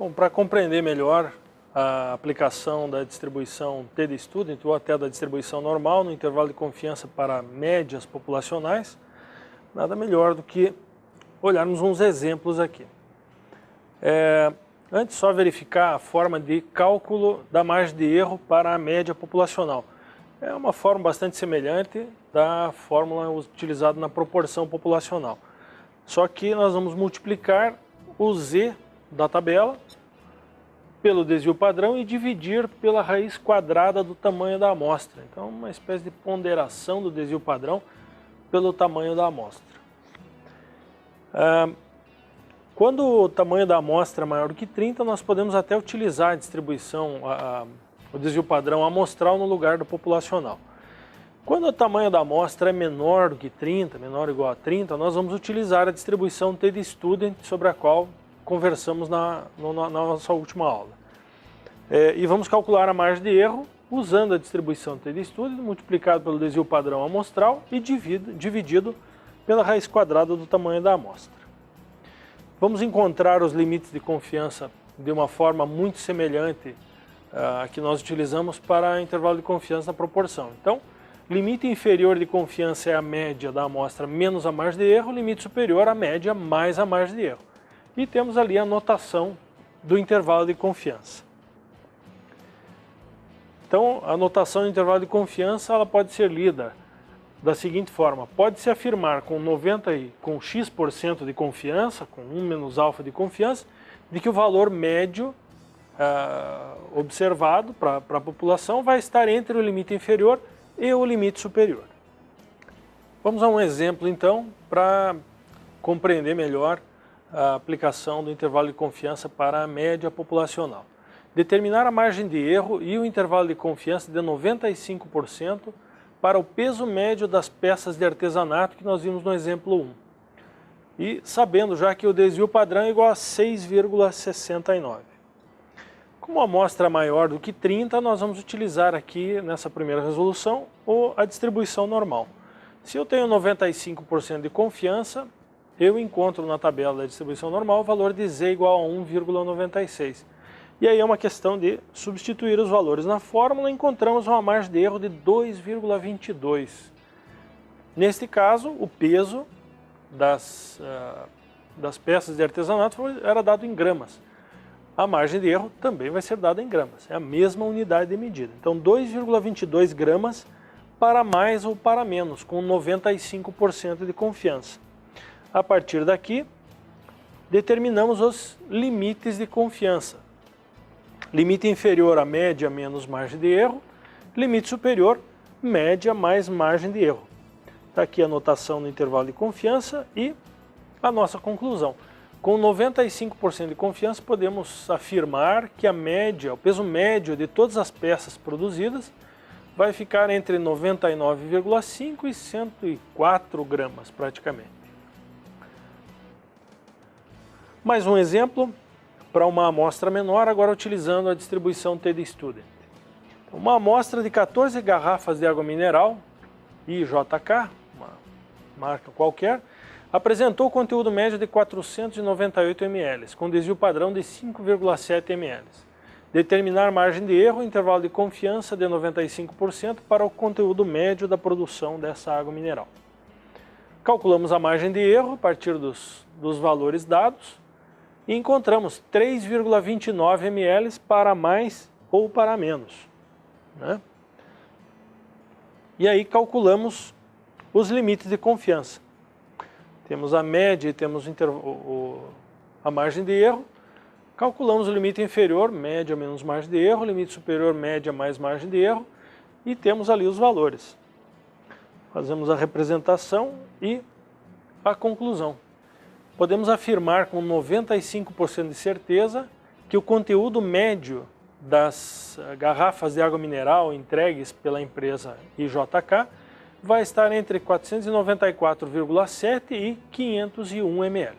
Bom, para compreender melhor a aplicação da distribuição TD-Student ou até da distribuição normal no intervalo de confiança para médias populacionais, nada melhor do que olharmos uns exemplos aqui. Antes, só verificar a forma de cálculo da margem de erro para a média populacional. É uma forma bastante semelhante da fórmula utilizada na proporção populacional. Só que nós vamos multiplicar o Z da tabela pelo desvio padrão e dividir pela raiz quadrada do tamanho da amostra. Então, uma espécie de ponderação do desvio padrão pelo tamanho da amostra. Quando o tamanho da amostra é maior do que 30, nós podemos até utilizar a distribuição, o desvio padrão amostral no lugar do populacional. Quando o tamanho da amostra é menor do que 30, menor ou igual a 30, nós vamos utilizar a distribuição TD-Student, sobre a qual conversamos na nossa última aula. E vamos calcular a margem de erro usando a distribuição TD-Student multiplicado pelo desvio padrão amostral e dividido pela raiz quadrada do tamanho da amostra. Vamos encontrar os limites de confiança de uma forma muito semelhante a que nós utilizamos para intervalo de confiança na proporção. Então, limite inferior de confiança é a média da amostra menos a margem de erro, limite superior a média mais a margem de erro. E temos ali a notação do intervalo de confiança. Então, a notação do intervalo de confiança ela pode ser lida da seguinte forma: pode-se afirmar com X% de confiança, com 1 menos alfa de confiança, de que o valor médio observado para a população vai estar entre o limite inferior e o limite superior. Vamos a um exemplo, então, para compreender melhor a aplicação do intervalo de confiança para a média populacional. Determinar a margem de erro e o intervalo de confiança de 95% para o peso médio das peças de artesanato que nós vimos no exemplo 1. E sabendo já que o desvio padrão é igual a 6,69. Como a amostra é maior do que 30, nós vamos utilizar aqui, nessa primeira resolução, a distribuição normal. Se eu tenho 95% de confiança, eu encontro na tabela da distribuição normal o valor de Z igual a 1,96. E aí é uma questão de substituir os valores na fórmula e encontramos uma margem de erro de 2,22. Neste caso, o peso das peças de artesanato era dado em gramas. A margem de erro também vai ser dada em gramas, é a mesma unidade de medida. Então, 2,22 gramas para mais ou para menos, com 95% de confiança. A partir daqui, determinamos os limites de confiança. Limite inferior a média menos margem de erro, limite superior, média mais margem de erro. Está aqui a notação no intervalo de confiança e a nossa conclusão. Com 95% de confiança, podemos afirmar que a média, o peso médio de todas as peças produzidas vai ficar entre 99,5 e 104 gramas, praticamente. Mais um exemplo para uma amostra menor, agora utilizando a distribuição TD-Student. Uma amostra de 14 garrafas de água mineral, IJK, uma marca qualquer, apresentou conteúdo médio de 498 ml, com desvio padrão de 5,7 ml. Determinar margem de erro, intervalo de confiança de 95% para o conteúdo médio da produção dessa água mineral. Calculamos a margem de erro a partir dos valores dados e encontramos 3,29 ml para mais ou para menos, né? E aí calculamos os limites de confiança. Temos a média e temos a margem de erro. Calculamos o limite inferior, média menos margem de erro, limite superior, média mais margem de erro, e temos ali os valores. Fazemos a representação e a conclusão. Podemos afirmar com 95% de certeza que o conteúdo médio das garrafas de água mineral entregues pela empresa IJK vai estar entre 494,7 e 501 ml.